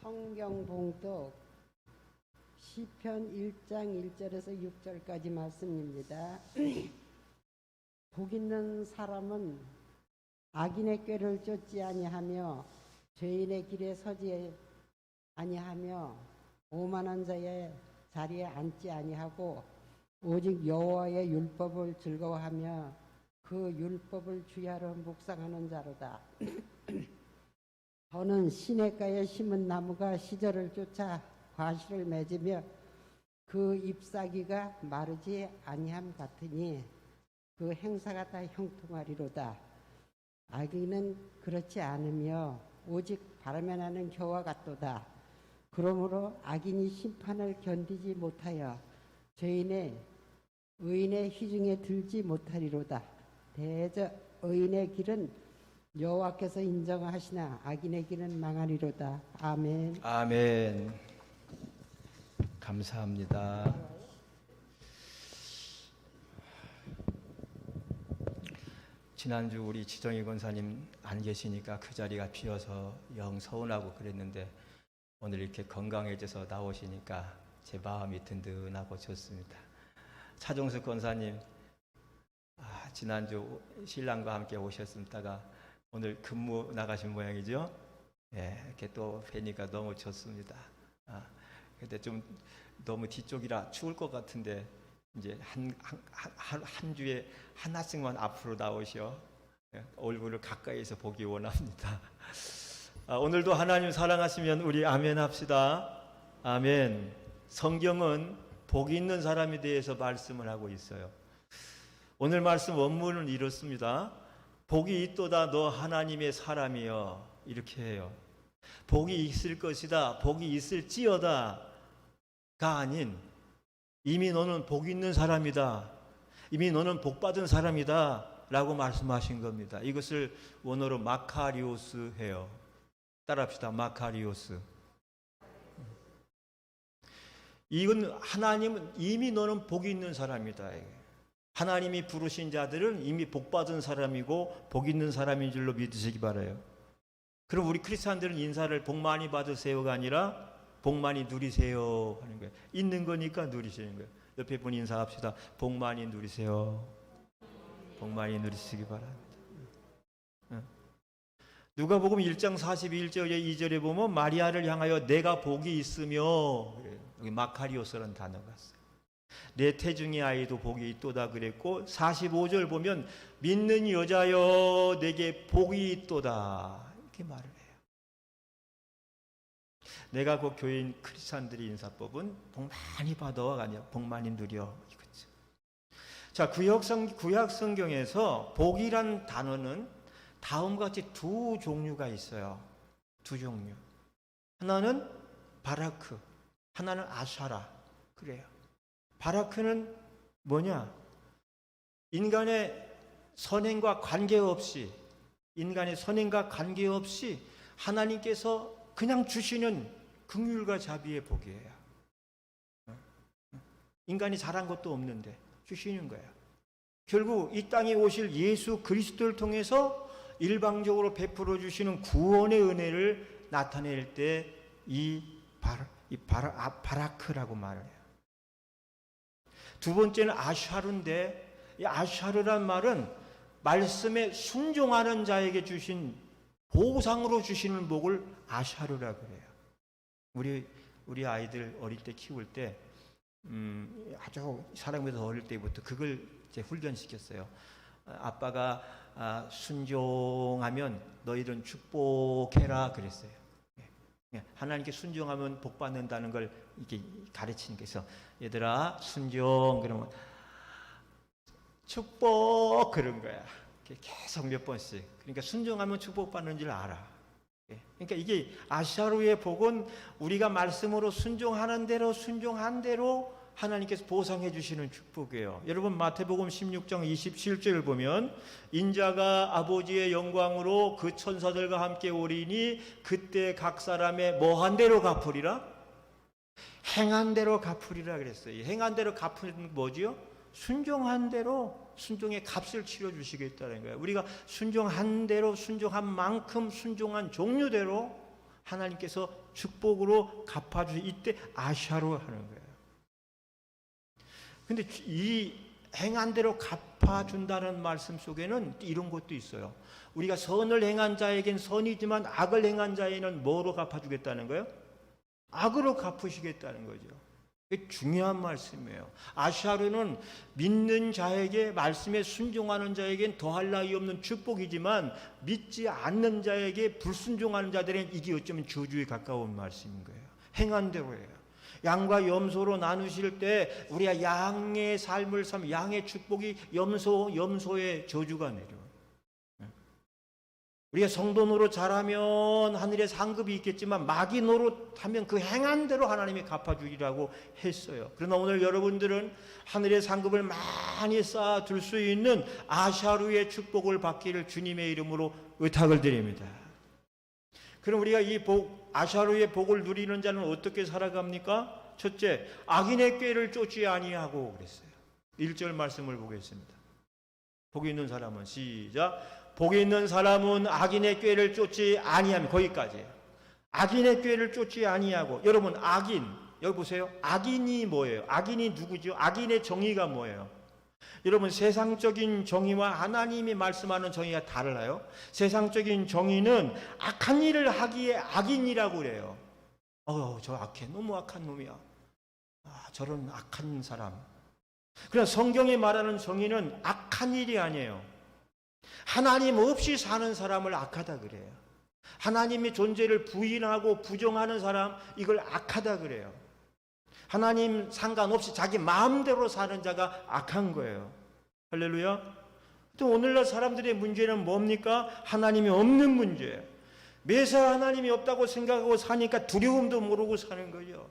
성경 봉독 시편 1장 1절에서 6절까지 말씀입니다. 복 있는 사람은 악인의 꾀를 쫓지 아니하며 죄인의 길에 서지 아니하며 오만한 자의 자리에 앉지 아니하고 오직 여호와의 율법을 즐거워하며 그 율법을 주야로 묵상하는 자로다. 저는 시냇가에 심은 나무가 시절을 쫓아 과실을 맺으며 그 잎사귀가 마르지 아니함 같으니 그 행사가 다 형통하리로다. 악인은 그렇지 않으며 오직 바람에 나는 겨와 같도다. 그러므로 악인이 심판을 견디지 못하여 죄인의 의인의 희중에 들지 못하리로다. 대저 의인의 길은 여호와께서 인정하시나 악인의 길은 망하리로다. 아멘. 아멘. 감사합니다. 지난주 우리 지정희 권사님 안 계시니까 그 자리가 비어서 영 서운하고 그랬는데 오늘 이렇게 건강해져서 나오시니까 제 마음이 든든하고 좋습니다. 차종숙 권사님 지난주 신랑과 함께 오셨다가 오늘 근무 나가신 모양이죠. 예, 이렇게 또 뵈니까 너무 좋습니다. 근데 좀 너무 뒤쪽이라 추울 것 같은데 이제 한 주에 하나씩만 앞으로 나오셔. 예, 얼굴을 가까이서 보기 원합니다. 오늘도 하나님 사랑하시면 우리 아멘 합시다. 아멘. 성경은 복이 있는 사람에 대해서 말씀을 하고 있어요. 오늘 말씀 원문은 이렇습니다. 복이 있도다 너 하나님의 사람이여. 이렇게 해요. 복이 있을 것이다, 복이 있을지어다가 아닌 이미 너는 복 있는 사람이다, 이미 너는 복 받은 사람이다 라고 말씀하신 겁니다. 이것을 원어로 마카리오스 해요. 따라합시다. 마카리오스. 이건 하나님은 이미 너는 복이 있는 사람이다. 하나님이 부르신 자들은 이미 복 받은 사람이고 복 있는 사람인 줄로 믿으시기 바라요. 그럼 우리 크리스찬들은 인사를 복 많이 받으세요가 아니라 복 많이 누리세요 하는 거예요. 있는 거니까 누리시는 거예요. 옆에 분 인사합시다. 복 많이 누리세요. 복 많이 누리시기 바랍니다. 누가복음 1장 41절에 2절에 보면 마리아를 향하여 내가 복이 있으며, 여기 마카리오스라는 단어가 있어요. 내 태중의 아이도 복이 있도다 그랬고, 45절 보면 믿는 여자여 내게 복이 있도다 이렇게 말을 해요. 내가 그 교인 크리스찬들의 인사법은 복 많이 받아가 아니라 복 많이 누려 이거죠. 자, 구약 성경에서 복이란 단어는 다음과 같이 두 종류가 있어요. 두 종류. 하나는 바라크, 하나는 아샤라. 그래요. 바라크는 뭐냐? 인간의 선행과 관계없이 하나님께서 그냥 주시는 긍휼과 자비의 복이에요. 인간이 잘한 것도 없는데 주시는 거예요. 결국 이 땅에 오실 예수 그리스도를 통해서 일방적으로 베풀어 주시는 구원의 은혜를 나타낼 때 이 바라크라고 말을 해요. 두 번째는 아샤르인데, 이 아샤르란 말은 말씀에 순종하는 자에게 주신 보상으로 주시는 복을 아샤르라고 해요. 우리 아이들 어릴 때 키울 때 아주 사랑해서 어릴 때부터 그걸 이제 훈련시켰어요. 아빠가 순종하면 너희들은 축복해라 그랬어요. 하나님께 순종하면 복 받는다는 걸 이렇게 가르치는 거예요. 얘들아 순종 그러면 축복 그런 거야. 계속 몇 번씩. 그러니까 순종하면 축복받는 줄 알아. 그러니까 이게 아샤루의 복은 우리가 말씀으로 순종하는 대로 순종한 대로 하나님께서 보상해 주시는 축복이에요. 여러분 마태복음 16장 27절을 보면 인자가 아버지의 영광으로 그 천사들과 함께 오리니 그때 각 사람의 뭐한 대로 갚으리라? 행한 대로 갚으리라 그랬어요. 행한 대로 갚으는 뭐지요? 순종한 대로 순종의 값을 치러 주시겠다는 거예요. 우리가 순종한 대로 순종한 만큼 순종한 종류대로 하나님께서 축복으로 갚아주시. 이때 아샤로 하는 거예요. 근데 이 행한 대로 갚아준다는 말씀 속에는 이런 것도 있어요. 우리가 선을 행한 자에겐 선이지만 악을 행한 자에는 뭐로 갚아주겠다는 거예요? 악으로 갚으시겠다는 거죠. 이게 중요한 말씀이에요. 아샤르는 믿는 자에게, 말씀에 순종하는 자에겐 더할 나위 없는 축복이지만 믿지 않는 자에게, 불순종하는 자들은 이게 어쩌면 저주에 가까운 말씀인 거예요. 행한 대로예요. 양과 염소로 나누실 때 우리가 양의 삶을 살면 양의 축복이 염소의 저주가 내려요. 우리가 성도 노릇 잘하면 하늘에 상급이 있겠지만 마귀 노릇하면 그 행한 대로 하나님이 갚아주리라고 했어요. 그러나 오늘 여러분들은 하늘의 상급을 많이 쌓아둘 수 있는 아샤루의 축복을 받기를 주님의 이름으로 의탁을 드립니다. 그럼 우리가 이 아샤루의 복을 누리는 자는 어떻게 살아갑니까? 첫째, 악인의 꾀를 쫓지 아니하고 그랬어요. 1절 말씀을 보겠습니다. 복이 있는 사람은, 시작. 복이 있는 사람은 악인의 꾀를 쫓지 아니하며, 거기까지예요. 악인의 꾀를 쫓지 아니하고. 여러분, 악인, 여기 보세요. 악인이 뭐예요? 악인이 누구죠? 악인의 정의가 뭐예요? 여러분, 세상적인 정의와 하나님이 말씀하는 정의가 달라요. 세상적인 정의는 악한 일을 하기에 악인이라고 그래요. 저 악해. 너무 악한 놈이야. 저런 악한 사람. 그러나 성경이 말하는 정의는 악한 일이 아니에요. 하나님 없이 사는 사람을 악하다 그래요. 하나님의 존재를 부인하고 부정하는 사람, 이걸 악하다 그래요. 하나님 상관없이 자기 마음대로 사는 자가 악한 거예요. 할렐루야. 또 오늘날 사람들의 문제는 뭡니까? 하나님이 없는 문제예요. 매사 하나님이 없다고 생각하고 사니까 두려움도 모르고 사는 거죠.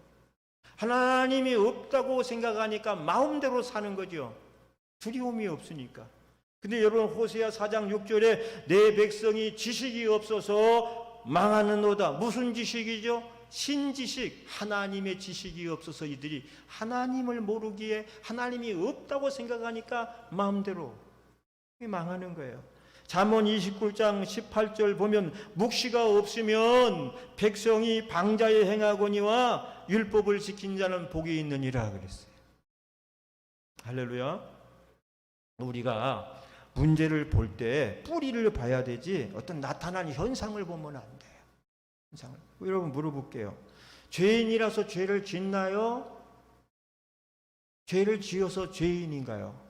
하나님이 없다고 생각하니까 마음대로 사는 거죠. 두려움이 없으니까. 근데 여러분, 호세아 4장 6절에 내 백성이 지식이 없어서 망하는도다. 무슨 지식이죠? 신지식, 하나님의 지식이 없어서 이들이 하나님을 모르기에, 하나님이 없다고 생각하니까 마음대로 망하는 거예요. 잠언 29장 18절 보면 묵시가 없으면 백성이 방자에 행하거니와 율법을 지킨 자는 복이 있느니라 그랬어요. 할렐루야. 우리가 문제를 볼 때 뿌리를 봐야 되지 어떤 나타난 현상을 보면 안 돼요. 현상을. 여러분, 물어볼게요. 죄인이라서 죄를 짓나요? 죄를 지어서 죄인인가요?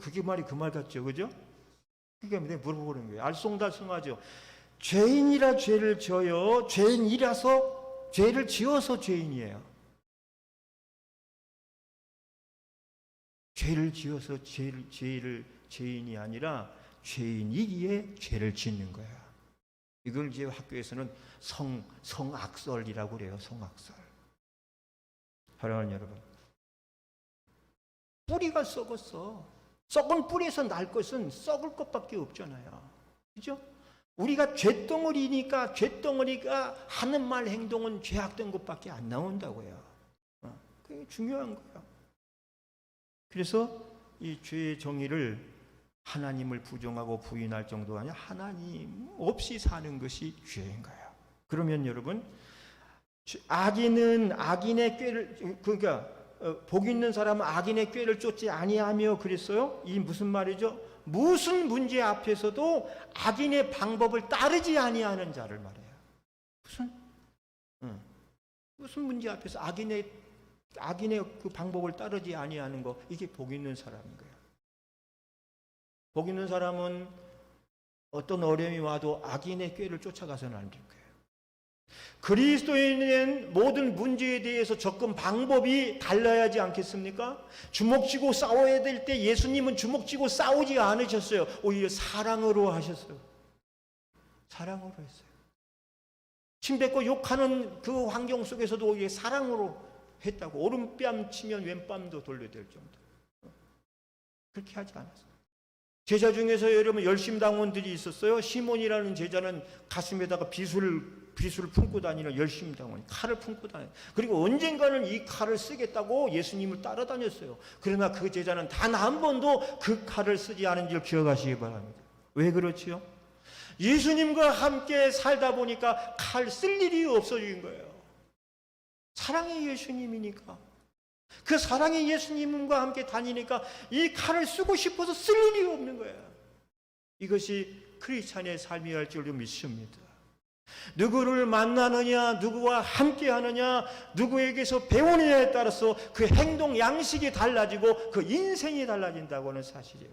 그게 말이 그 말 같죠, 그죠? 그게 내가 물어보는 거예요. 알쏭달쏭하죠. 죄인이라 죄를 져요? 죄인이라서 죄를 지어서 죄인이에요? 죄를 지어서 죄인이 아니라 죄인이기에 죄를 짓는 거야. 이걸 이제 학교에서는 성악설이라고 그래요. 성악설. 사랑하는 여러분, 뿌리가 썩었어. 썩은 뿌리에서 날 것은 썩을 것밖에 없잖아요. 그죠? 우리가 죄덩어리니까 죄덩어리가 하는 말 행동은 죄악된 것밖에 안 나온다고요. 그게 중요한 거예요. 그래서 이 죄의 정의를 하나님을 부정하고 부인할 정도가 아니라 하나님 없이 사는 것이 죄인 거예요. 그러면 여러분, 악인은 악인의 꾀를, 그러니까 복 있는 사람은 악인의 꾀를 쫓지 아니하며 그랬어요. 이 무슨 말이죠? 무슨 문제 앞에서도 악인의 방법을 따르지 아니하는 자를 말해요. 무슨 문제 앞에서 악인의 그 방법을 따르지 아니하는 거, 이게 복 있는 사람인 거예요. 복 있는 사람은 어떤 어려움이 와도 악인의 꾀를 쫓아가서는 안 될 거예요. 그리스도인은 모든 문제에 대해서 접근 방법이 달라야지 않겠습니까? 주먹쥐고 싸워야 될 때 예수님은 주먹쥐고 싸우지 않으셨어요. 오히려 사랑으로 하셨어요. 사랑으로 했어요. 침뱉고 욕하는 그 환경 속에서도 오히려 사랑으로 했다고. 오른뺨 치면 왼뺨도 돌려댈 정도. 그렇게 하지 않았어요. 제자 중에서 여러분 열심당원들이 있었어요. 시몬이라는 제자는 가슴에다가 비수를 품고 다니는 열심당원, 칼을 품고 다녀요. 그리고 언젠가는 이 칼을 쓰겠다고 예수님을 따라다녔어요. 그러나 그 제자는 단 한 번도 그 칼을 쓰지 않은 줄 기억하시기 바랍니다. 왜 그렇지요? 예수님과 함께 살다 보니까 칼 쓸 일이 없어진 거예요. 사랑의 예수님이니까. 그 사랑의 예수님과 함께 다니니까 이 칼을 쓰고 싶어서 쓸 일이 없는 거예요. 이것이 크리스찬의 삶이할 줄로 믿습니다. 누구를 만나느냐, 누구와 함께 하느냐, 누구에게서 배우느냐에 따라서 그 행동 양식이 달라지고 그 인생이 달라진다고 하는 사실이에요.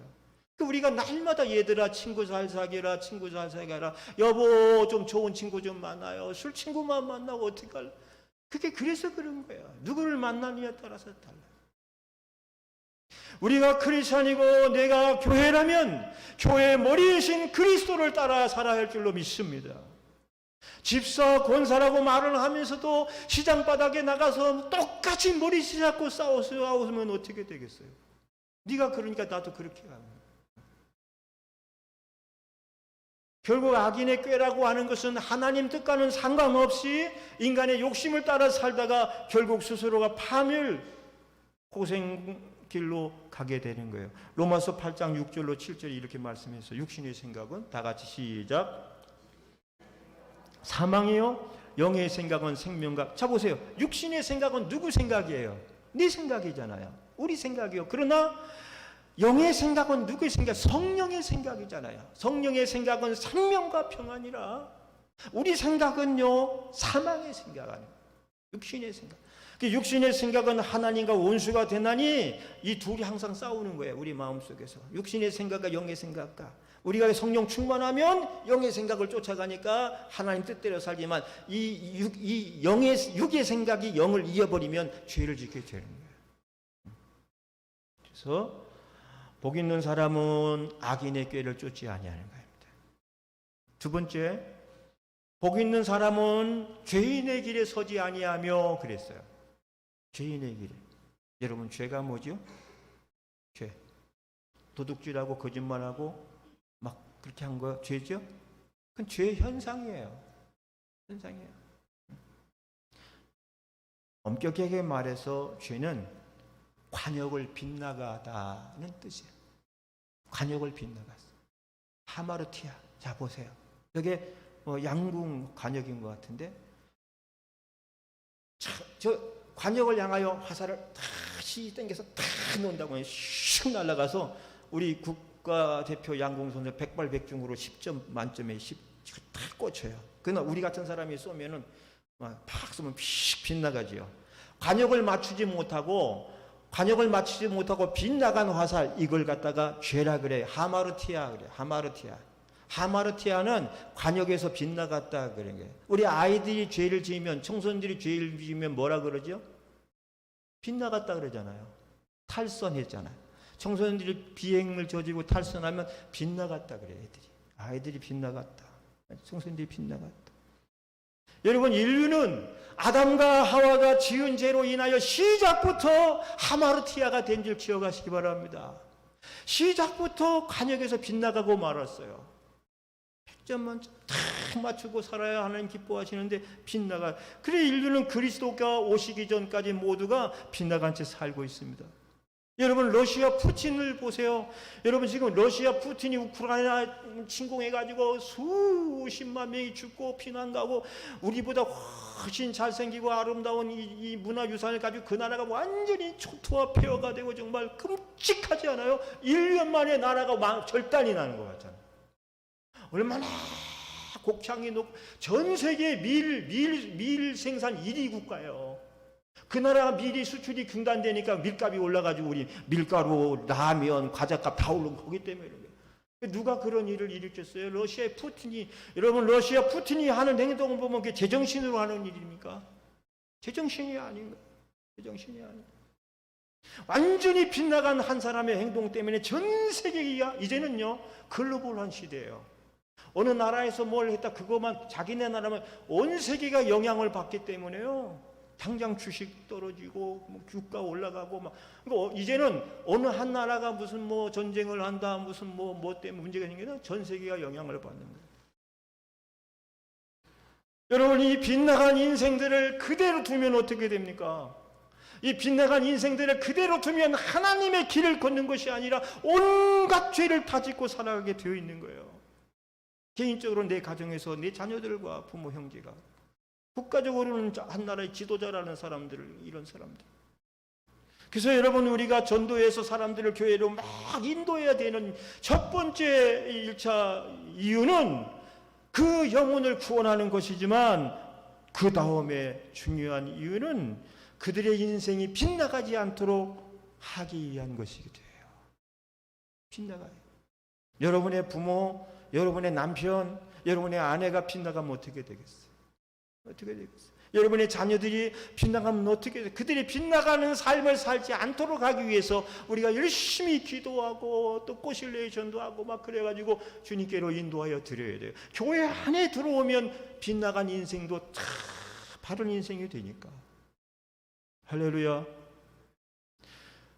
우리가 날마다 얘들아 친구 잘 사귀라, 친구 잘 사귀라, 여보 좀 좋은 친구 좀 만나요. 술 친구만 만나고 어떡할래? 그게 그래서 그런 거예요. 누구를 만나느냐에 따라서 달라요. 우리가 크리스찬이고 내가 교회라면 교회의 머리이신 그리스도를 따라 살아야 할 줄로 믿습니다. 집사, 권사라고 말을 하면서도 시장 바닥에 나가서 똑같이 머리 잡고 싸우면 어떻게 되겠어요? 네가 그러니까 나도 그렇게 하는 거예요. 결국 악인의 꾀라고 하는 것은 하나님 뜻과는 상관없이 인간의 욕심을 따라 살다가 결국 스스로가 파멸 고생길로 가게 되는 거예요. 로마서 8장 6절로 7절에 이렇게 말씀해서 육신의 생각은 다 같이 시작. 사망이요, 영의 생각은 생명과. 자 보세요. 육신의 생각은 누구 생각이에요? 네 생각이잖아요. 우리 생각이요. 그러나 영의 생각은 누구의 생각? 성령의 생각이잖아요. 성령의 생각은 생명과 평안이라. 우리 생각은요, 사망의 생각 아니에요. 육신의 생각. 육신의 생각은 하나님과 원수가 되나니 이 둘이 항상 싸우는 거예요. 우리 마음속에서. 육신의 생각과 영의 생각과. 우리가 성령 충만하면 영의 생각을 쫓아가니까 하나님 뜻대로 살지만 이 육의 생각이 영을 이어버리면 죄를 짓게 되는 거예요. 그래서 복 있는 사람은 악인의 꾀를 쫓지 아니하는 겁니다. 두 번째, 복 있는 사람은 죄인의 길에 서지 아니하며 그랬어요. 죄인의 길에. 여러분 죄가 뭐죠? 죄. 도둑질하고 거짓말하고 막 그렇게 한 거 죄죠? 그건 죄의 현상이에요. 현상이에요. 엄격하게 말해서 죄는 관역을 빗나가다는 뜻이에요. 관역을 빗나갔어. 하마르티아. 자 보세요. 이게 양궁 관역인 것 같은데, 저 관역을 향하여 화살을 다시 당겨서 탁 놓는다고 슉 날아가서 우리 국가대표 양궁 선수 백발백중으로 10점 만점에 10 탁 꽂혀요. 그러나 우리 같은 사람이 쏘면은 팍 쏘면 휙 빗나가지요. 관역을 맞추지 못하고 빗나간 화살, 이걸 갖다가 죄라 그래요. 하마르티아 그래요. 하마르티아는 관역에서 빗나갔다 그런 거예요. 우리 아이들이 죄를 지으면, 청소년들이 죄를 지으면 뭐라 그러죠? 빗나갔다 그러잖아요. 탈선했잖아요. 청소년들이 비행을 저지르고 탈선하면 빗나갔다 그래요. 아이들이 빗나갔다. 청소년들이 빗나갔다. 여러분, 인류는 아담과 하와가 지은 죄로 인하여 시작부터 하마르티아가 된 줄 기억하시기 바랍니다. 시작부터 관역에서 빗나가고 말았어요. 100점 만점 탁 맞추고 살아야 하나님 기뻐하시는데 빗나가. 그래 인류는 그리스도가 오시기 전까지 모두가 빗나간 채 살고 있습니다. 여러분 러시아 푸틴을 보세요. 여러분 지금 러시아 푸틴이 우크라이나 침공해가지고 수십만 명이 죽고 피난 가고 우리보다 훨씬 잘생기고 아름다운 이 문화유산을 가지고 그 나라가 완전히 초토화폐허가 되고 정말 끔찍하지 않아요? 1년 만에 나라가 절단이 나는 것 같잖아요. 얼마나 곡창이 높고 전 세계 밀 생산 1위 국가예요. 그 나라가 밀이 수출이 중단되니까 밀값이 올라가지고 우리 밀가루, 라면, 과자값 다 오르고 거기 때문에 그런 거예요. 누가 그런 일을 일으켰어요? 러시아의 푸틴이. 여러분 러시아 푸틴이 하는 행동을 보면 그게 제정신으로 하는 일입니까? 제정신이 아닌 거예요. 제정신이 아닌 거예요. 완전히 빗나간 한 사람의 행동 때문에 전 세계가 이제는요 글로벌한 시대예요. 어느 나라에서 뭘 했다 그것만 자기네 나라면 온 세계가 영향을 받기 때문에요. 당장 주식 떨어지고 주가 올라가고 막. 그러니까 이제는 어느 한 나라가 무슨 뭐 전쟁을 한다 무슨 뭐 때문에 문제가 생기면 전 세계가 영향을 받는 거예요. 여러분 이 빗나간 인생들을 그대로 두면 어떻게 됩니까? 이 빗나간 인생들을 그대로 두면 하나님의 길을 걷는 것이 아니라 온갖 죄를 다 짓고 살아가게 되어 있는 거예요. 개인적으로 내 가정에서 내 자녀들과 부모 형제가, 국가적으로는 한 나라의 지도자라는 사람들, 이런 사람들. 그래서 여러분, 우리가 전도해서 사람들을 교회로 막 인도해야 되는 첫 번째 1차 이유는 그 영혼을 구원하는 것이지만, 그 다음에 중요한 이유는 그들의 인생이 빗나가지 않도록 하기 위한 것이기도 해요. 빗나가요. 여러분의 부모, 여러분의 남편, 여러분의 아내가 빗나가면 어떻게 되겠어요? 어떻게 되겠어요? 여러분의 자녀들이 빗나가면 어떻게 돼요? 그들이 빗나가는 삶을 살지 않도록 하기 위해서 우리가 열심히 기도하고 또 꽃일레 전도하고 막 그래가지고 주님께로 인도하여 드려야 돼요. 교회 안에 들어오면 빗나간 인생도 다 바른 인생이 되니까. 할렐루야.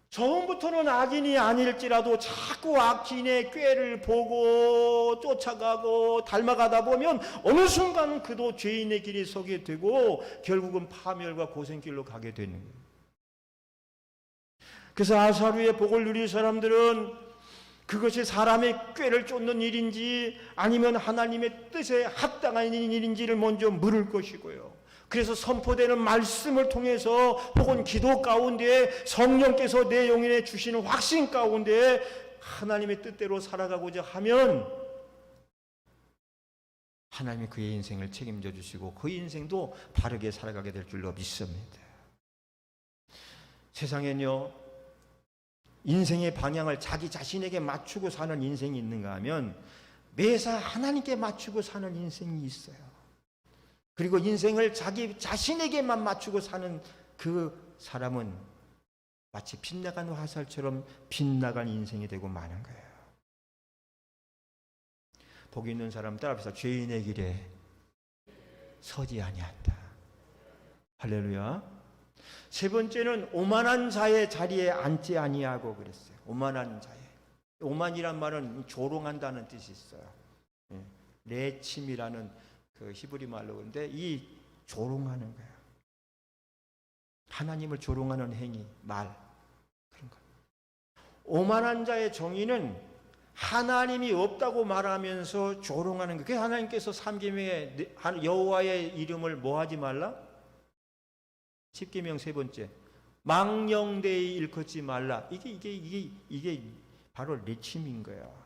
처음부터는 악인이 아닐지라도 자꾸 악인의 꾀를 보고 쫓아가고 닮아가다 보면 어느 순간 그도 죄인의 길에 서게 되고 결국은 파멸과 고생길로 가게 되는 거예요. 그래서 아사루의 복을 누릴 사람들은 그것이 사람의 꾀를 쫓는 일인지 아니면 하나님의 뜻에 합당한 일인지를 먼저 물을 것이고요. 그래서 선포되는 말씀을 통해서 혹은 기도 가운데 성령께서 내 영혼에 주시는 확신 가운데 하나님의 뜻대로 살아가고자 하면 하나님이 그의 인생을 책임져 주시고 그 인생도 바르게 살아가게 될 줄로 믿습니다. 세상엔요, 인생의 방향을 자기 자신에게 맞추고 사는 인생이 있는가 하면 매사 하나님께 맞추고 사는 인생이 있어요. 그리고 인생을 자기 자신에게만 맞추고 사는 그 사람은 마치 빗나간 화살처럼 빗나간 인생이 되고 마는 거예요. 복 있는 사람 따라합시다. 죄인의 길에 서지 아니한다. 할렐루야. 세 번째는 오만한 자의 자리에 앉지 아니하고 그랬어요. 오만한 자의. 오만이란 말은 조롱한다는 뜻이 있어요. 레침이라는 그 히브리 말로 그런데 이 조롱하는 거예요. 하나님을 조롱하는 행위, 말, 그런 거. 오만한 자의 정의는 하나님이 없다고 말하면서 조롱하는 거예요. 그래서 하나님께서 삼계명에 여호와의 이름을 뭐 하지 말라? 10계명 세 번째, 망령되이 일컫지 말라. 이게 바로 레침인 거예요.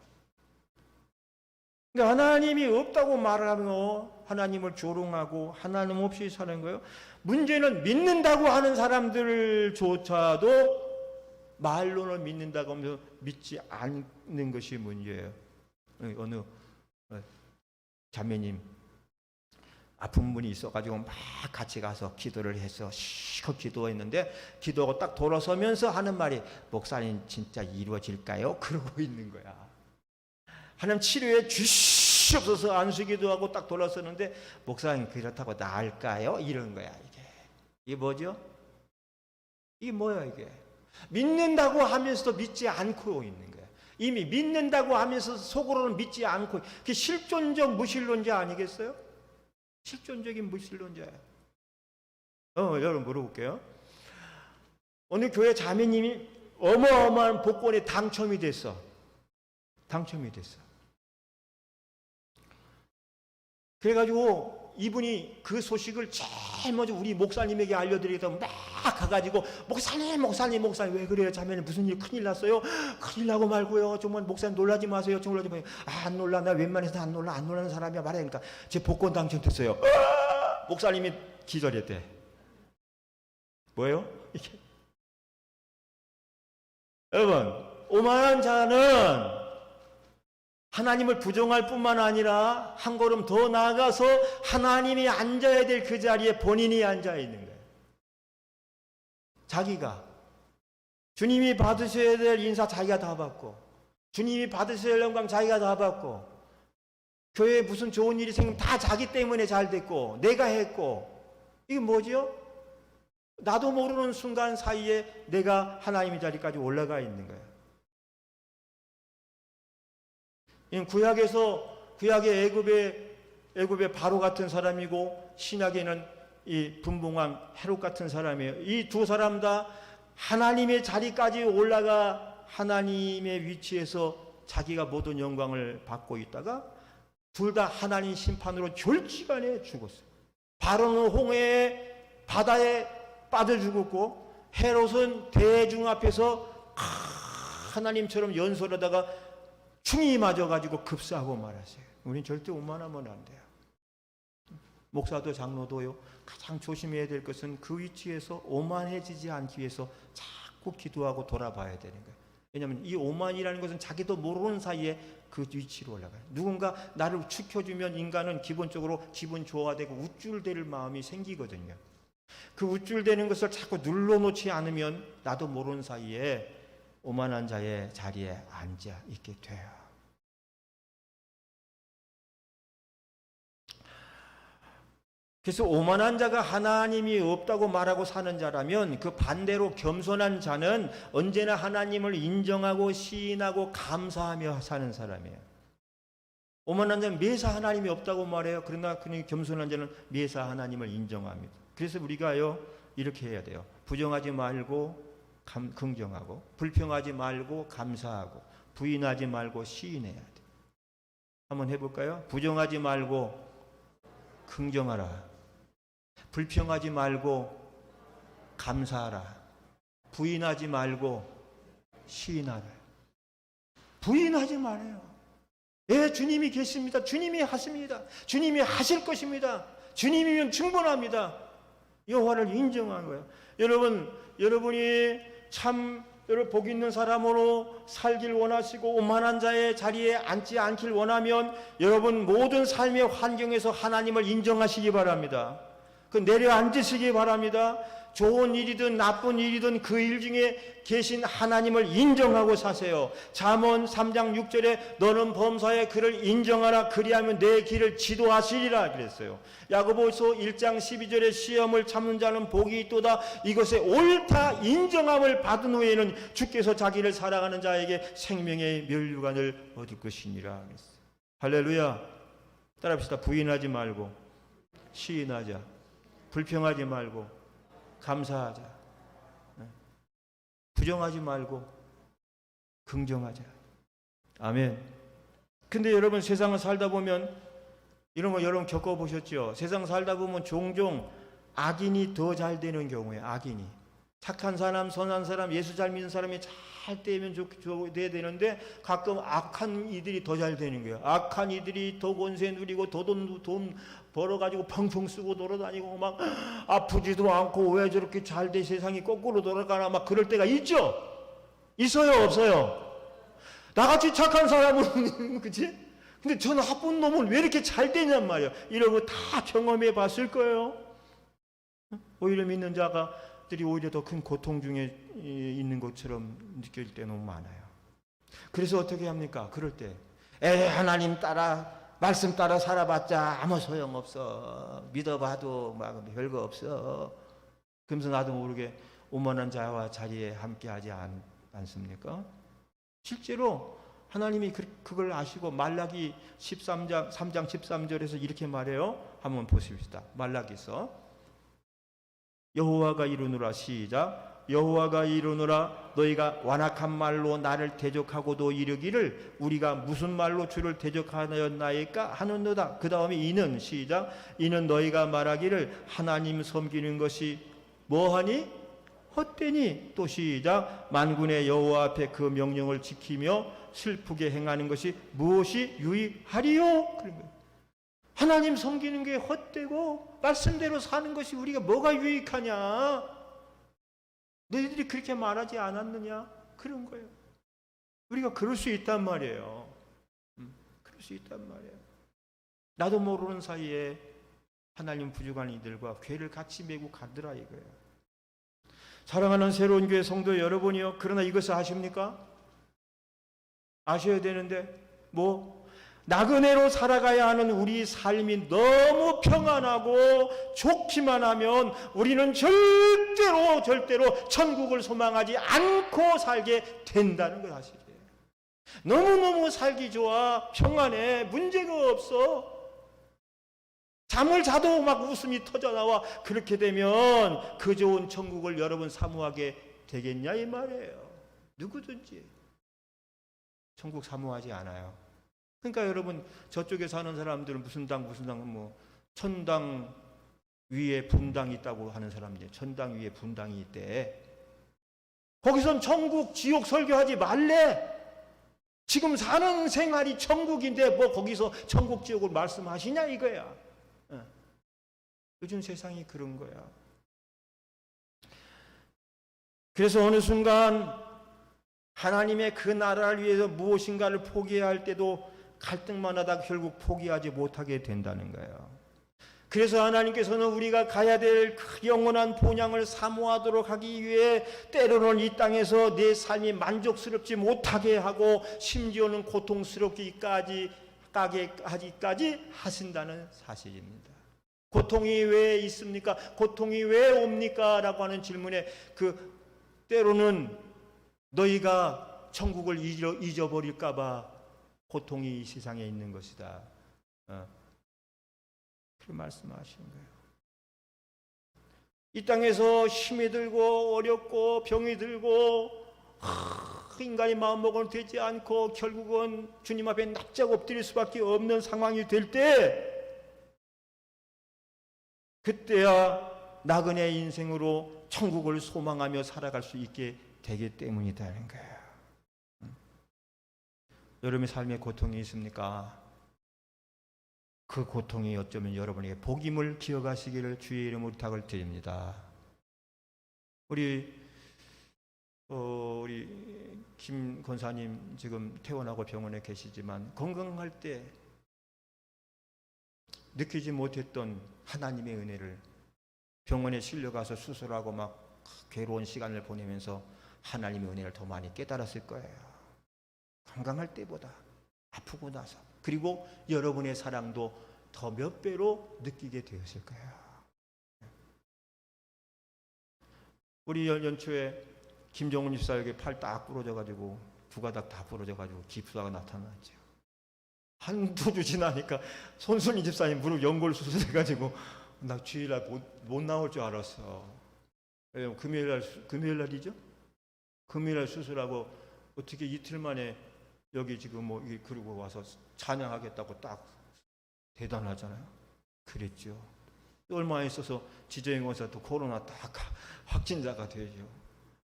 그러니까 하나님이 없다고 말하며 하나님을 조롱하고 하나님 없이 사는 거예요. 문제는 믿는다고 하는 사람들조차도 말로는 믿는다고 하면서 믿지 않는 것이 문제예요. 어느 자매님 아픈 분이 있어가지고 막 같이 가서 기도를 해서 실컷 기도했는데 기도하고 딱 돌아서면서 하는 말이 목사님 진짜 이루어질까요? 그러고 있는 거야. 하나님 치료해 주시옵소서 안수기도 하고 딱 돌아서는데 목사님 그렇다고 나을까요? 이런 거야. 이게 뭐죠? 이게 뭐야 이게? 믿는다고 하면서도 믿지 않고 있는 거야. 이미 믿는다고 하면서 속으로는 믿지 않고 그게 실존적 무신론자 아니겠어요? 실존적인 무신론자예요. 여러분 물어볼게요. 오늘 교회 자매님이 어마어마한 복권에 당첨이 됐어. 그래가지고 이분이 그 소식을 제일 먼저 우리 목사님에게 알려드리겠다 막 가가지고 목사님 왜 그래요? 자매는 무슨 일 큰일 났어요? 큰일 나고 말고요. 정말 목사님 놀라지 마세요. 놀라지 마세요. 안 놀라. 나 웬만해서 안 놀라는 사람이야 말하니까 제 복권 당첨됐어요. 목사님이 기절했대. 뭐예요? 이게 여러분 오만한 자는 하나님을 부정할 뿐만 아니라 한 걸음 더 나아가서 하나님이 앉아야 될 그 자리에 본인이 앉아 있는 거예요. 자기가 주님이 받으셔야 될 인사 자기가 다 받고 주님이 받으셔야 할 영광 자기가 다 받고 교회에 무슨 좋은 일이 생기면 다 자기 때문에 잘 됐고 내가 했고 이게 뭐죠? 나도 모르는 순간 사이에 내가 하나님의 자리까지 올라가 있는 거예요. 구약의 애굽의 바로 같은 사람이고 신약에는 이 분봉왕 헤롯 같은 사람이에요. 이 두 사람 다 하나님의 자리까지 올라가 하나님의 위치에서 자기가 모든 영광을 받고 있다가 둘 다 하나님 심판으로 졸지간에 죽었어요. 바로는 홍해 바다에 빠져 죽었고 헤롯은 대중 앞에서 하나님처럼 연설하다가 충이 맞아가지고 급사하고 말았어요. 우린 절대 오만하면 안 돼요. 목사도 장로도요, 가장 조심해야 될 것은 그 위치에서 오만해지지 않기 위해서 자꾸 기도하고 돌아봐야 되는 거예요. 왜냐하면 이 오만이라는 것은 자기도 모르는 사이에 그 위치로 올라가요. 누군가 나를 축혀주면 인간은 기본적으로 기분 좋아되고 우쭐대는 마음이 생기거든요. 그 우쭐대는 것을 자꾸 눌러놓지 않으면 나도 모르는 사이에 오만한 자의 자리에 앉아 있게 돼요. 그래서 오만한 자가 하나님이 없다고 말하고 사는 자라면 그 반대로 겸손한 자는 언제나 하나님을 인정하고 시인하고 감사하며 사는 사람이에요. 오만한 자는 매사 하나님이 없다고 말해요. 그러나 그 겸손한 자는 매사 하나님을 인정합니다. 그래서 우리가요 이렇게 해야 돼요. 부정하지 말고 긍정하고, 불평하지 말고 감사하고, 부인하지 말고 시인해야 돼요. 한번 해볼까요? 부정하지 말고 긍정하라. 불평하지 말고 감사하라. 부인하지 말고 시인하라. 부인하지 말아요. 예, 주님이 계십니다. 주님이 하십니다. 주님이 하실 것입니다. 주님이면 충분합니다. 여호와를 인정한 거예요. 여러분이 참 복 있는 사람으로 살길 원하시고 오만한 자의 자리에 앉지 않길 원하면 여러분 모든 삶의 환경에서 하나님을 인정하시기 바랍니다. 그 내려앉으시기 바랍니다. 좋은 일이든 나쁜 일이든 그 일 중에 계신 하나님을 인정하고 사세요. 잠언 3장 6절에 너는 범사에 그를 인정하라. 그리하면 내 길을 지도하시리라 그랬어요. 야고보서 1장 12절에 시험을 참는 자는 복이 있도다. 이것에 옳다 인정함을 받은 후에는 주께서 자기를 사랑하는 자에게 생명의 면류관을 얻을 것이니라 그랬어요. 할렐루야. 따라합시다. 부인하지 말고 시인하자. 불평하지 말고 감사하자. 부정하지 말고 긍정하자. 아멘. 근데 여러분 세상을 살다 보면 이런 거 여러분 겪어보셨죠? 세상 살다 보면 종종 악인이 더 잘 되는 경우에 악인이 착한 사람, 선한 사람, 예수 잘 믿는 사람이 잘 되면 돼야 되는데 가끔 악한 이들이 더 잘 되는 거예요. 악한 이들이 더 권세 누리고 더 돈 벌어가지고 펑펑 쓰고 돌아다니고 막 아프지도 않고 왜 저렇게 잘 돼 세상이 거꾸로 돌아가나 막 그럴 때가 있죠? 있어요? 없어요? 나같이 착한 사람은 그치? 근데 저 나쁜 놈은 왜 이렇게 잘 되냔 말이에요. 이런 거 다 경험해 봤을 거예요. 오히려 믿는 자들이 오히려 더 큰 고통 중에 있는 것처럼 느껴질 때 너무 많아요. 그래서 어떻게 합니까? 그럴 때 하나님 따라 말씀 따라 살아봤자 아무 소용없어. 믿어봐도 막 별거 없어. 그러면서 나도 모르게 오만한 자와 자리에 함께하지 않습니까? 실제로 하나님이 그걸 아시고 말라기 3장 13절에서 이렇게 말해요. 한번 보십시다. 말라기서 여호와가 이르노라. 시작. 여호와가 이르노라. 너희가 완악한 말로 나를 대적하고도 이르기를 우리가 무슨 말로 주를 대적하였나이까 하는도다. 그 다음에 이는 시작. 이는 너희가 말하기를 하나님 섬기는 것이 뭐하니? 헛되니. 또 시작. 만군의 여호와 앞에 그 명령을 지키며 슬프게 행하는 것이 무엇이 유익하리요? 그런 거예요. 하나님 섬기는 게 헛되고 말씀대로 사는 것이 우리가 뭐가 유익하냐? 너희들이 그렇게 말하지 않았느냐? 그런 거예요. 우리가 그럴 수 있단 말이에요. 그럴 수 있단 말이에요. 나도 모르는 사이에 하나님 부족한 이들과 괴를 같이 메고 가더라 이거예요. 사랑하는 새로운 교회 성도 여러분이요. 그러나 이것을 아십니까? 아셔야 되는데 나그네로 살아가야 하는 우리 삶이 너무 평안하고 좋기만 하면 우리는 절대로 천국을 소망하지 않고 살게 된다는 걸 아시죠? 너무너무 살기 좋아, 평안해, 문제가 없어. 잠을 자도 막 웃음이 터져나와. 그렇게 되면 그 좋은 천국을 여러분 사모하게 되겠냐 이 말이에요. 누구든지 천국 사모하지 않아요. 그러니까 여러분 저쪽에 사는 사람들은 무슨 당 뭐 천당 위에 분당이 있다고 하는 사람들, 천당 위에 분당이 있대. 거기선 천국 지옥 설교하지 말래. 지금 사는 생활이 천국인데 뭐 거기서 천국 지옥을 말씀하시냐 이거야. 요즘 세상이 그런 거야. 그래서 어느 순간 하나님의 그 나라를 위해서 무엇인가를 포기해야 할 때도 갈등만 하다가 결국 포기하지 못하게 된다는 거예요. 그래서 하나님께서는 우리가 가야 될 그 영원한 본향을 사모하도록 하기 위해 때로는 이 땅에서 내 삶이 만족스럽지 못하게 하고 심지어는 고통스럽기까지 하신다는 사실입니다. 고통이 왜 있습니까? 고통이 왜 옵니까? 라고 하는 질문에 때로는 너희가 천국을 잊어버릴까 봐 고통이 이 세상에 있는 것이다. 그렇게 말씀하시는 거예요. 이 땅에서 힘이 들고 어렵고 병이 들고 인간의 마음먹어는 되지 않고 결국은 주님 앞에 납작 엎드릴 수밖에 없는 상황이 될 때 그때야 나그네 인생으로 천국을 소망하며 살아갈 수 있게 되기 때문이라는 거예요. 여러분의 삶에 고통이 있습니까? 그 고통이 어쩌면 여러분에게 복임을 기억하시기를 주의 이름으로 부탁을 드립니다. 우리 김 권사님 지금 퇴원하고 병원에 계시지만 건강할 때 느끼지 못했던 하나님의 은혜를 병원에 실려가서 수술하고 막 괴로운 시간을 보내면서 하나님의 은혜를 더 많이 깨달았을 거예요. 건강할 때보다 아프고 나서, 그리고 여러분의 사랑도 더 몇 배로 느끼게 되었을 거예요. 우리 연초에 김정은 집사에게 팔 딱 부러져가지고 두 가닥 다 부러져가지고 기부사가 나타났죠. 한두 주 지나니까 손순이 집사님 무릎 연골 수술해가지고 나 주일날 못 나올 줄 알았어. 금요일날이죠? 금요일날 수술하고 어떻게 이틀 만에 여기 지금 그러고 와서 찬양하겠다고 딱 대단하잖아요. 그랬죠. 얼마 있어서 지정인 권사도 코로나 딱 확진자가 되죠.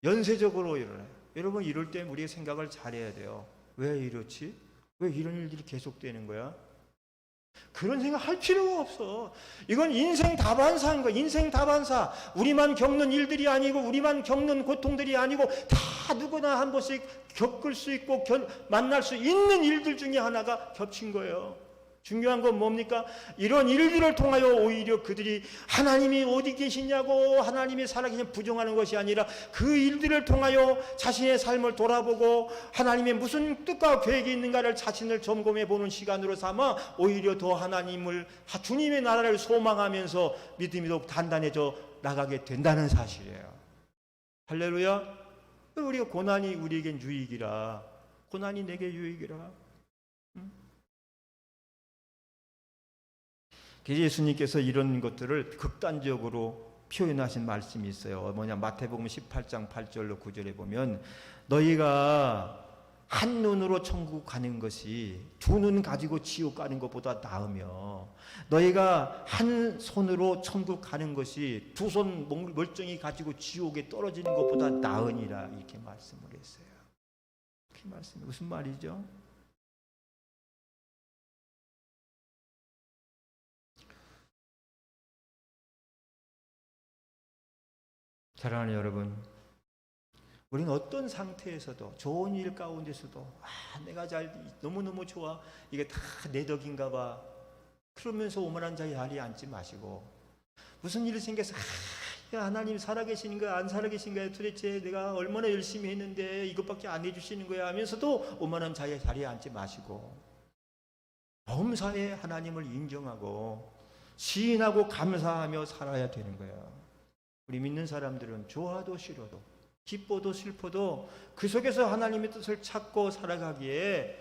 연쇄적으로 일어나요. 여러분 이럴 때 우리가 생각을 잘해야 돼요. 왜 이렇지? 왜 이런 일들이 계속되는 거야? 그런 생각 할 필요가 없어. 이건 인생 다반사인 거야. 인생 다반사. 우리만 겪는 일들이 아니고 우리만 겪는 고통들이 아니고 다 누구나 한 번씩 겪을 수 있고 만날 수 있는 일들 중에 하나가 겹친 거예요. 중요한 건 뭡니까? 이런 일들을 통하여 오히려 그들이 하나님이 어디 계시냐고 하나님이 살아계신 부정하는 것이 아니라 그 일들을 통하여 자신의 삶을 돌아보고 하나님의 무슨 뜻과 계획이 있는가를 자신을 점검해 보는 시간으로 삼아 오히려 더 하나님을, 주님의 나라를 소망하면서 믿음이 더 단단해져 나가게 된다는 사실이에요. 할렐루야. 우리가 고난이 우리에겐 유익이라, 고난이 내게 유익이라. 예수님께서 이런 것들을 극단적으로 표현하신 말씀이 있어요. 마태복음 18장 8절로 9절에 보면 너희가 한 눈으로 천국 가는 것이 두 눈 가지고 지옥 가는 것보다 나으며 너희가 한 손으로 천국 가는 것이 두 손 멀쩡히 가지고 지옥에 떨어지는 것보다 나으니라, 이렇게 말씀을 했어요. 그 말씀이 무슨 말이죠? 사랑하는 여러분, 우리는 어떤 상태에서도 좋은 일 가운데서도 내가 너무너무 좋아, 이게 다 내 덕인가 봐, 그러면서 오만한 자의 자리에 앉지 마시고 무슨 일이 생겨서 하나님 살아계시는 거야 안 살아계신 거야, 도대체 내가 얼마나 열심히 했는데 이것밖에 안 해주시는 거야 하면서도 오만한 자의 자리에 앉지 마시고 범사에 하나님을 인정하고 시인하고 감사하며 살아야 되는 거예요. 우리 믿는 사람들은 좋아도 싫어도 기뻐도 슬퍼도 그 속에서 하나님의 뜻을 찾고 살아가기에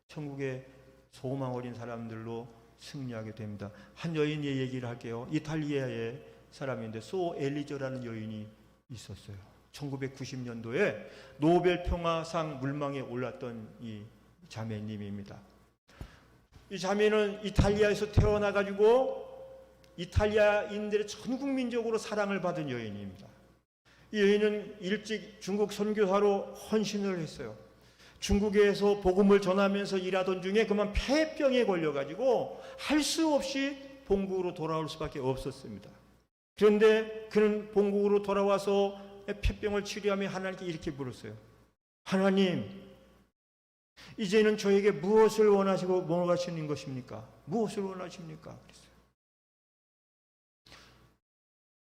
천국의 소망 어린 사람들로 승리하게 됩니다. 한 여인의 얘기를 할게요. 이탈리아의 사람인데 소 엘리저라는 여인이 있었어요. 1990년도에 노벨 평화상 물망에 올랐던 이 자매님입니다. 이 자매는 이탈리아에서 태어나 가지고 이탈리아인들의 전 국민적으로 사랑을 받은 여인입니다. 이 여인은 일찍 중국 선교사로 헌신을 했어요. 중국에서 복음을 전하면서 일하던 중에 그만 폐병에 걸려가지고 할 수 없이 본국으로 돌아올 수밖에 없었습니다. 그런데 그는 본국으로 돌아와서 폐병을 치료하며 하나님께 이렇게 물었어요. 하나님, 이제는 저에게 무엇을 원하시는 것입니까? 무엇을 원하십니까? 그랬어요.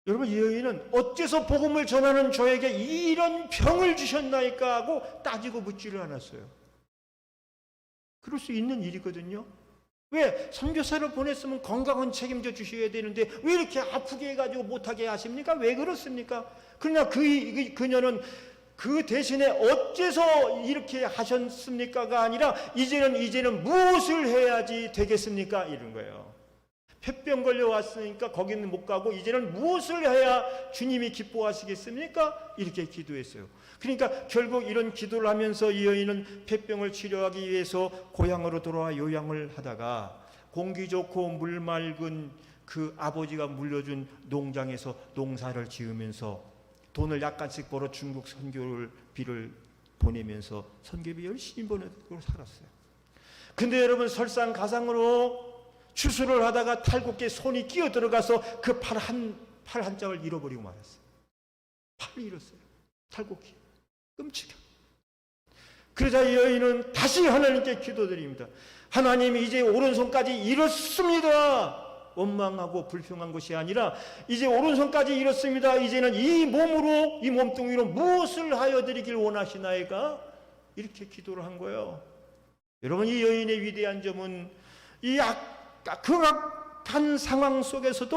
여러분, 이 여인은 어째서 복음을 전하는 저에게 이런 병을 주셨나이까 하고 따지고 묻지를 않았어요. 그럴 수 있는 일이거든요. 왜? 선교사를 보냈으면 건강은 책임져 주셔야 되는데 왜 이렇게 아프게 해가지고 못하게 하십니까? 왜 그렇습니까? 그러나 그녀는 그 대신에 어째서 이렇게 하셨습니까가 아니라 이제는 무엇을 해야지 되겠습니까? 이런 거예요. 폐병 걸려왔으니까 거기는 못 가고 이제는 무엇을 해야 주님이 기뻐하시겠습니까? 이렇게 기도했어요. 그러니까 결국 이런 기도를 하면서 이 여인은 폐병을 치료하기 위해서 고향으로 돌아와 요양을 하다가 공기 좋고 물 맑은 그 아버지가 물려준 농장에서 농사를 지으면서 돈을 약간씩 벌어 중국 선교비를 보내면서 선교비 열심히 보내고 살았어요. 근데 여러분, 설상가상으로 추수를 하다가 탈곡기에 손이 끼어 들어가서 그 팔 한 짝을 잃어버리고 말았어요. 팔을 잃었어요. 탈곡기. 끔찍해. 그러자 이 여인은 다시 하나님께 기도드립니다. 하나님, 이제 오른손까지 잃었습니다. 원망하고 불평한 것이 아니라 이제 오른손까지 잃었습니다. 이제는 이 몸으로, 이 몸뚱이로 무엇을 하여 드리길 원하시나이까? 이렇게 기도를 한 거예요. 여러분, 이 여인의 위대한 점은 이 극악한 상황 속에서도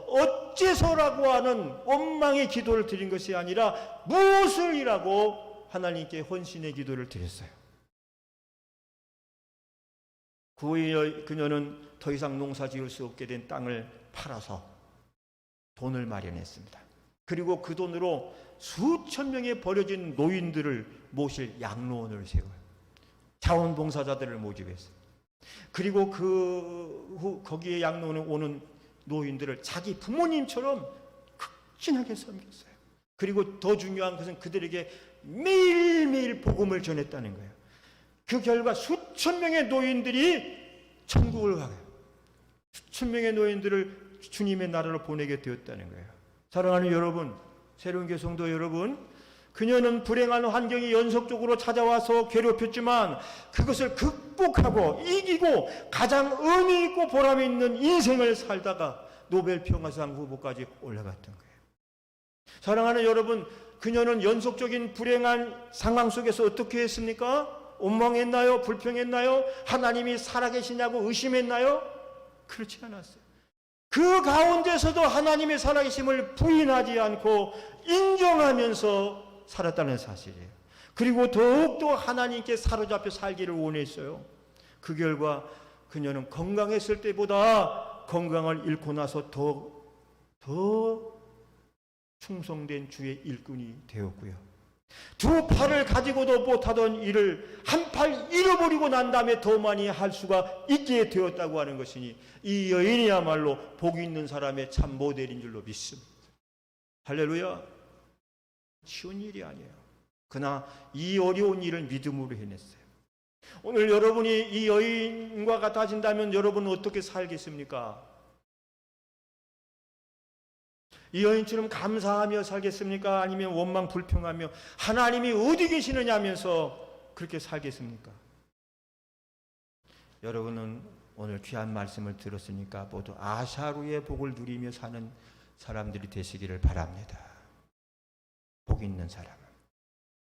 어째서라고 하는 원망의 기도를 드린 것이 아니라 무엇을이라고 하나님께 헌신의 기도를 드렸어요. 그 후에 그녀는 더 이상 농사 지을 수 없게 된 땅을 팔아서 돈을 마련했습니다. 그리고 그 돈으로 수천 명의 버려진 노인들을 모실 양로원을 세워요. 자원봉사자들을 모집했어요. 그리고 거기에 양로원에 오는 노인들을 자기 부모님처럼 극진하게 섬겼어요. 그리고 더 중요한 것은 그들에게 매일매일 복음을 전했다는 거예요. 그 결과 수천 명의 노인들이 천국을 가요. 수천 명의 노인들을 주님의 나라로 보내게 되었다는 거예요. 사랑하는 여러분, 새로운 교회 성도 여러분, 그녀는 불행한 환경이 연속적으로 찾아와서 괴롭혔지만 그것을 극복하고 이기고 가장 의미 있고 보람 있는 인생을 살다가 노벨 평화상 후보까지 올라갔던 거예요. 사랑하는 여러분, 그녀는 연속적인 불행한 상황 속에서 어떻게 했습니까? 원망했나요? 불평했나요? 하나님이 살아계시냐고 의심했나요? 그렇지 않았어요. 그 가운데서도 하나님의 살아계심을 부인하지 않고 인정하면서 살았다는 사실이에요. 그리고 더욱더 하나님께 사로잡혀 살기를 원했어요. 그 결과 그녀는 건강했을 때보다 건강을 잃고 나서 더 충성된 주의 일꾼이 되었고요. 두 팔을 가지고도 못하던 일을 한 팔 잃어버리고 난 다음에 더 많이 할 수가 있게 되었다고 하는 것이니 이 여인이야말로 복 있는 사람의 참 모델인 줄로 믿습니다. 할렐루야. 쉬운 일이 아니에요. 그러나 이 어려운 일을 믿음으로 해냈어요. 오늘 여러분이 이 여인과 같아진다면 여러분은 어떻게 살겠습니까? 이 여인처럼 감사하며 살겠습니까? 아니면 원망 불평하며 하나님이 어디 계시느냐 하면서 그렇게 살겠습니까? 여러분은 오늘 귀한 말씀을 들었으니까 모두 아사루의 복을 누리며 사는 사람들이 되시기를 바랍니다. 복 있는 사람은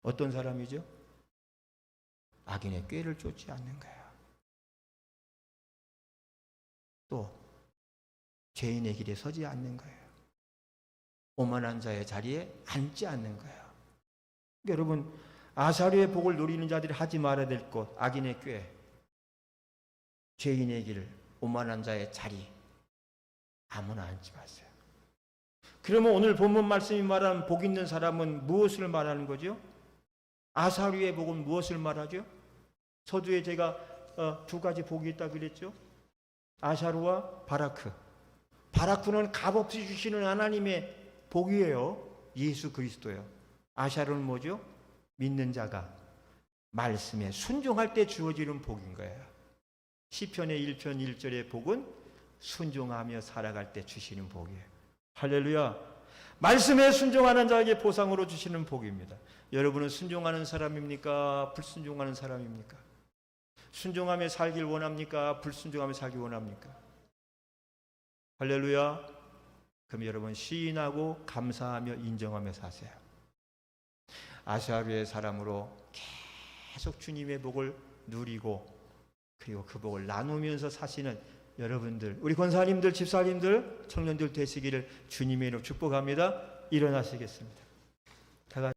어떤 사람이죠? 악인의 꾀를 쫓지 않는 거예요. 또 죄인의 길에 서지 않는 거예요. 오만한 자의 자리에 앉지 않는 거예요. 여러분, 아사루의 복을 누리는 자들이 하지 말아야 될 것, 악인의 꾀, 죄인의 길, 오만한 자의 자리, 아무나 앉지 마세요. 그러면 오늘 본문 말씀이 말하는 복 있는 사람은 무엇을 말하는 거죠? 아사루의 복은 무엇을 말하죠? 서두에 제가 두 가지 복이 있다 그랬죠. 아샤르와 바라크. 바라크는 값없이 주시는 하나님의 복이에요. 예수 그리스도예요. 아샤르는 뭐죠? 믿는 자가 말씀에 순종할 때 주어지는 복인 거예요. 시편의 1편 1절의 복은 순종하며 살아갈 때 주시는 복이에요. 할렐루야. 말씀에 순종하는 자에게 보상으로 주시는 복입니다. 여러분은 순종하는 사람입니까? 불순종하는 사람입니까? 순종하며 살길 원합니까? 불순종하며 살길 원합니까? 할렐루야. 그럼 여러분 시인하고 감사하며 인정하며 사세요. 아샤르의 사람으로 계속 주님의 복을 누리고 그리고 그 복을 나누면서 사시는 여러분들, 우리 권사님들, 집사님들, 청년들 되시기를 주님의 이름으로 축복합니다. 일어나시겠습니다.